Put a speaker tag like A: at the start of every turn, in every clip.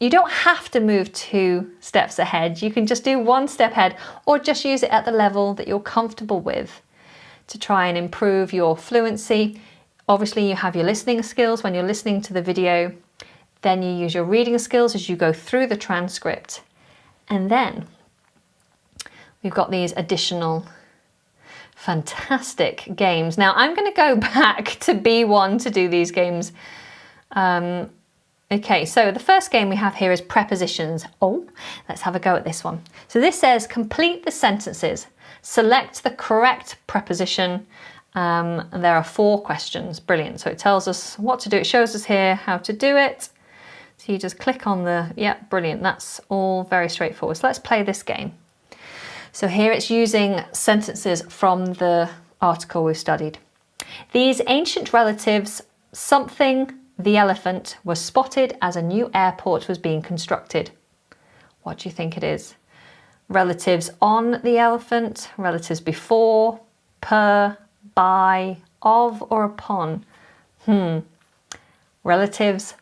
A: You don't have to move 2 steps ahead. You can just do 1 step ahead or just use it at the level that you're comfortable with to try and improve your fluency. Obviously, you have your listening skills when you're listening to the video. Then you use your reading skills as you go through the transcript. And then we've got these additional fantastic games. Now, I'm going to go back to B1 to do these games. Okay, so the first game we have here is Prepositions. Oh, let's have a go at this one. So this says, complete the sentences. Select the correct preposition. And there are 4 questions. Brilliant. So it tells us what to do. It shows us here how to do it. So you just click on the, yeah, brilliant. That's all very straightforward. So let's play this game. So here it's using sentences from the article we've studied. These ancient relatives, something, the elephant, was spotted as a new airport was being constructed. What do you think it is? Relatives on the elephant, relatives before, per, by, of, or upon? Relatives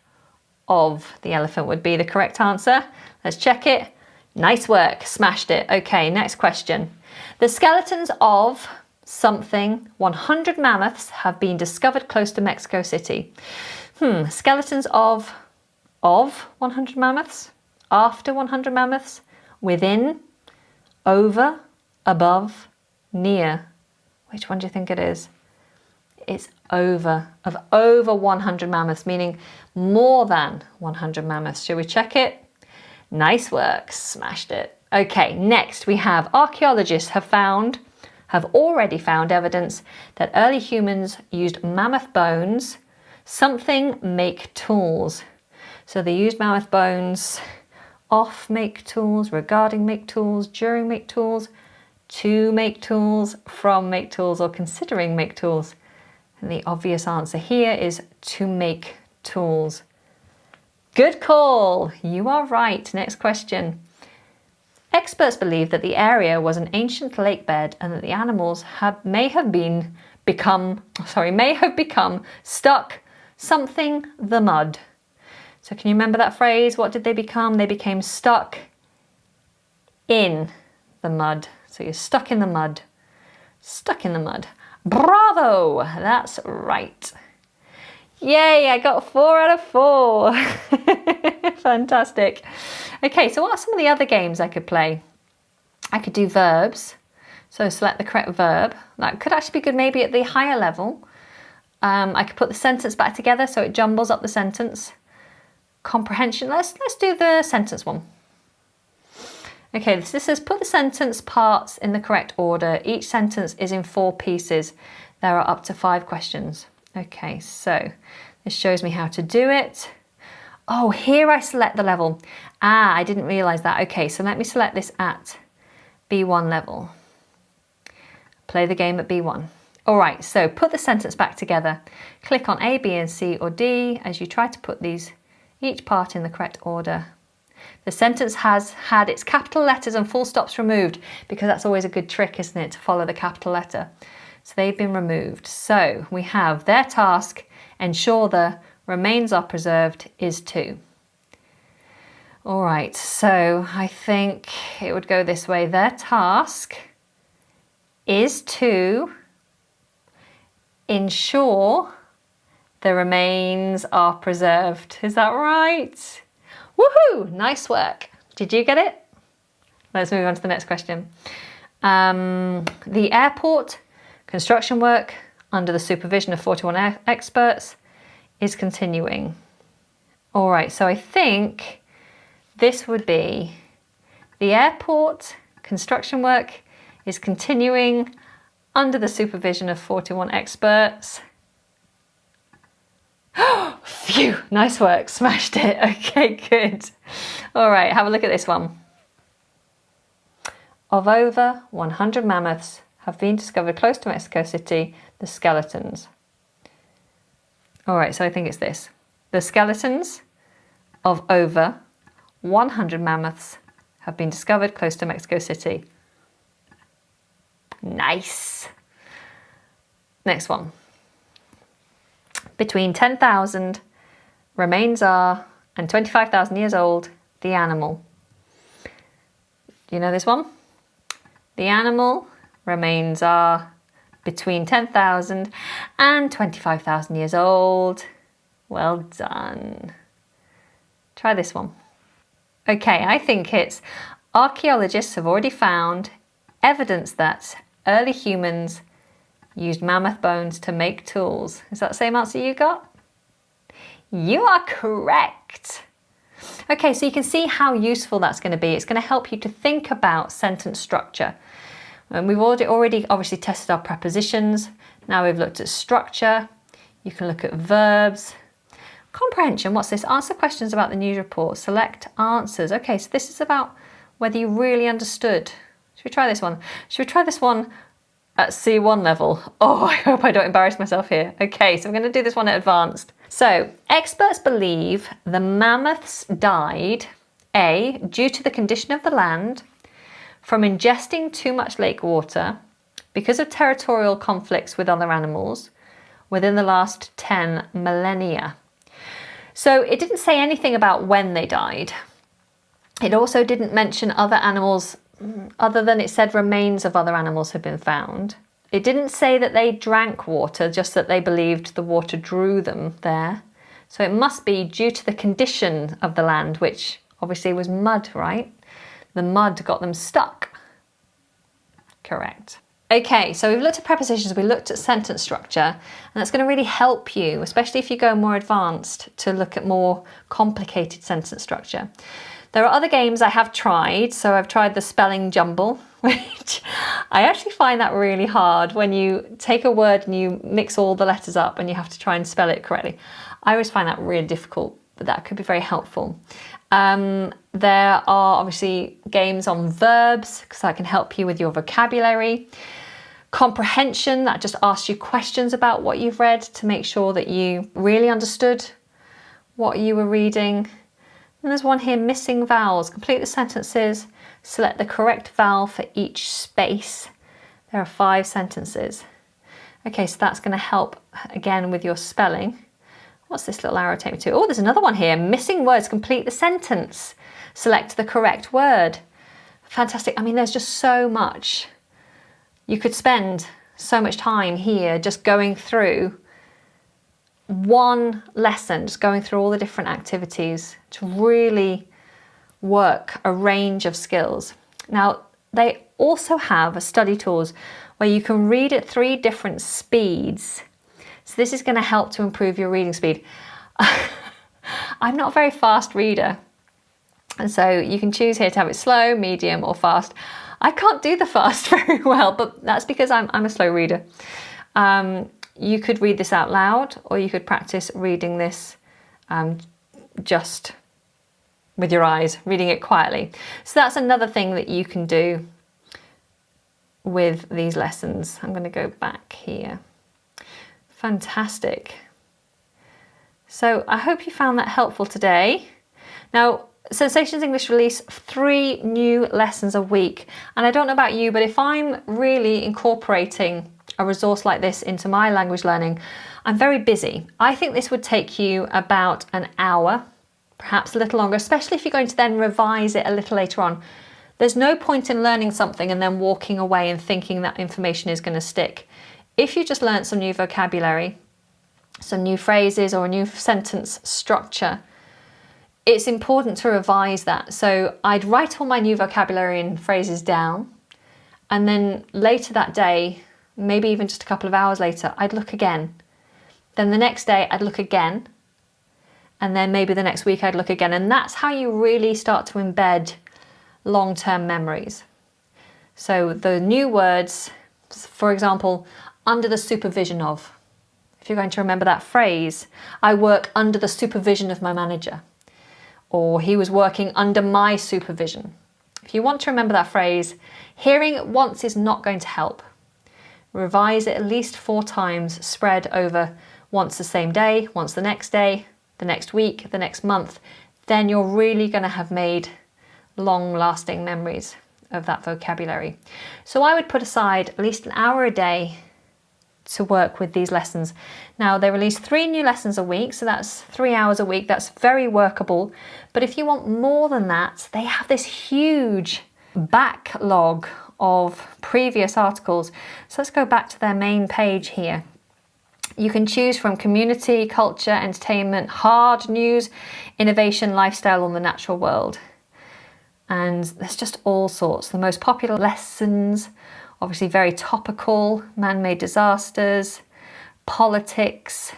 A: of the elephant would be the correct answer. Let's check it. Nice work, smashed it. Okay, next question. The skeletons of something, 100 mammoths have been discovered close to Mexico City. Skeletons of 100 mammoths, after 100 mammoths, within, over, above, near. Which one do you think it is? It's over 100 mammoths, meaning more than 100 mammoths. Shall we check it? Nice work, smashed it. Okay, next we have archaeologists have already found evidence that early humans used mammoth bones, something make tools. So they used mammoth bones, off make tools, regarding make tools, during make tools, to make tools, from make tools, or considering make tools. And the obvious answer here is to make tools. Good call, you are right. Next question. Experts believe that the area was an ancient lake bed and that the animals may have become stuck something the mud. So can you remember that phrase? What did they become? They became stuck in the mud. So you're stuck in the mud. Stuck in the mud. Bravo! That's right. Yay, I got 4 out of 4. Fantastic. Okay, so what are some of the other games I could play? I could do verbs. So select the correct verb. That could actually be good maybe at the higher level. I could put the sentence back together so it jumbles up the sentence. Comprehension. Let's do the sentence one. Okay, this says put the sentence parts in the correct order. Each sentence is in 4 pieces. There are up to 5 questions. Okay, so this shows me how to do it. Oh, here I select the level. I didn't realize that. Okay, so let me select this at B1 level. Play the game at B1. All right, so put the sentence back together. Click on A, B, and C or D as you try to put each part in the correct order. The sentence has had its capital letters and full stops removed because that's always a good trick, isn't it, to follow the capital letter. So they've been removed. So we have their task, ensure the remains are preserved, is to. All right, so I think it would go this way. Their task is to ensure the remains are preserved. Is that right? Woohoo! Nice work. Did you get it? Let's move on to the next question. The airport construction work under the supervision of 41 experts is continuing. All right, so I think this would be the airport construction work is continuing under the supervision of 41 experts. Phew, nice work, smashed it. Okay, good. All right, have a look at this one. Of over 100 mammoths have been discovered close to Mexico City, the skeletons. All right, so I think it's this. The skeletons of over 100 mammoths have been discovered close to Mexico City. Nice. Next one. Between 10,000 remains are and 25,000 years old, the animal. Do you know this one? The animal remains are between 10,000 and 25,000 years old. Well done. Try this one. Okay, I think it's archaeologists have already found evidence that early humans used mammoth bones to make tools. Is that the same answer you got? You are correct. Okay, so you can see how useful that's going to be. It's going to help you to think about sentence structure. And we've already obviously tested our prepositions. Now we've looked at structure. You can look at verbs. Comprehension, what's this? Answer questions about the news report. Select answers. Okay, so this is about whether you really understood. Should we try this one? Should we try this one at C1 level? Oh, I hope I don't embarrass myself here. Okay, so I'm going to do this one at advanced. So, experts believe the mammoths died, A, due to the condition of the land, from ingesting too much lake water, because of territorial conflicts with other animals, within the last 10 millennia. So it didn't say anything about when they died. It also didn't mention other animals, other than it said remains of other animals had been found. It didn't say that they drank water, just that they believed the water drew them there. So it must be due to the condition of the land, which obviously was mud, right? The mud got them stuck. Correct. Okay, so we've looked at prepositions, we looked at sentence structure, and that's going to really help you, especially if you go more advanced, to look at more complicated sentence structure. There are other games I have tried, so I've tried the spelling jumble, which I actually find that really hard when you take a word and you mix all the letters up and you have to try and spell it correctly. I always find that really difficult, but that could be very helpful. There are obviously games on verbs, because that can help you with your vocabulary. Comprehension, that just asks you questions about what you've read to make sure that you really understood what you were reading. And there's one here, missing vowels. Complete the sentences, select the correct vowel for each space. There are 5 sentences. Okay, so that's going to help again with your spelling. What's this little arrow take me to? Oh, there's another one here. Missing words, complete the sentence. Select the correct word. Fantastic. I mean, there's just so much. You could spend so much time here just going through one lesson, just going through all the different activities to really work a range of skills. Now, they also have a study tools where you can read at 3 different speeds. So this is going to help to improve your reading speed. I'm not a very fast reader, and so you can choose here to have it slow, medium or fast. I can't do the fast very well, but that's because I'm a slow reader. You could read this out loud, or you could practice reading this just with your eyes, reading it quietly. So that's another thing that you can do with these lessons. I'm going to go back here. Fantastic. So I hope you found that helpful today. Now, Sensations English release 3 new lessons a week. And I don't know about you, but if I'm really incorporating a resource like this into my language learning, I'm very busy. I think this would take you about an hour, perhaps a little longer, especially if you're going to then revise it a little later on. There's no point in learning something and then walking away and thinking that information is going to stick. If you just learnt some new vocabulary, some new phrases or a new sentence structure, it's important to revise that. So I'd write all my new vocabulary and phrases down, and then later that day, maybe even just a couple of hours later, I'd look again. Then the next day I'd look again, and then maybe the next week I'd look again. And that's how you really start to embed long-term memories. So the new words, for example, under the supervision of. If you're going to remember that phrase, I work under the supervision of my manager, or he was working under my supervision. If you want to remember that phrase, hearing it once is not going to help. Revise it at least 4 times, spread over once the same day, once the next week, the next month. Then you're really going to have made long-lasting memories of that vocabulary. So I would put aside at least an hour a day to work with these lessons. Now, they release 3 new lessons a week, so that's 3 hours a week. That's very workable. But if you want more than that, they have this huge backlog of previous articles. So let's go back to their main page here. You can choose from community, culture, entertainment, hard news, innovation, lifestyle, or the natural world. And there's just all sorts. The most popular lessons, obviously very topical, man-made disasters, politics,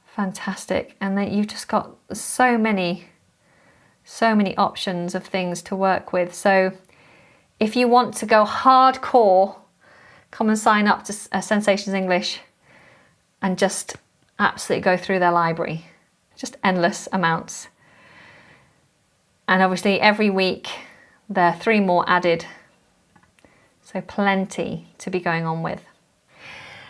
A: fantastic. And then you've just got so many options of things to work with. So if you want to go hardcore, come and sign up to Sensations English and just absolutely go through their library. Just endless amounts. And obviously every week there are 3 more added. So plenty to be going on with.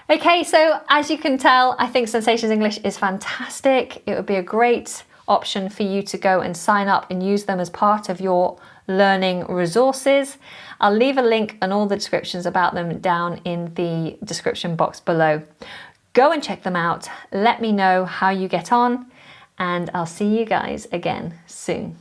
A: Okay, so as you can tell, I think Sensations English is fantastic. It would be a great option for you to go and sign up and use them as part of your learning resources. I'll leave a link and all the descriptions about them down in the description box below. Go and check them out. Let me know how you get on, and I'll see you guys again soon.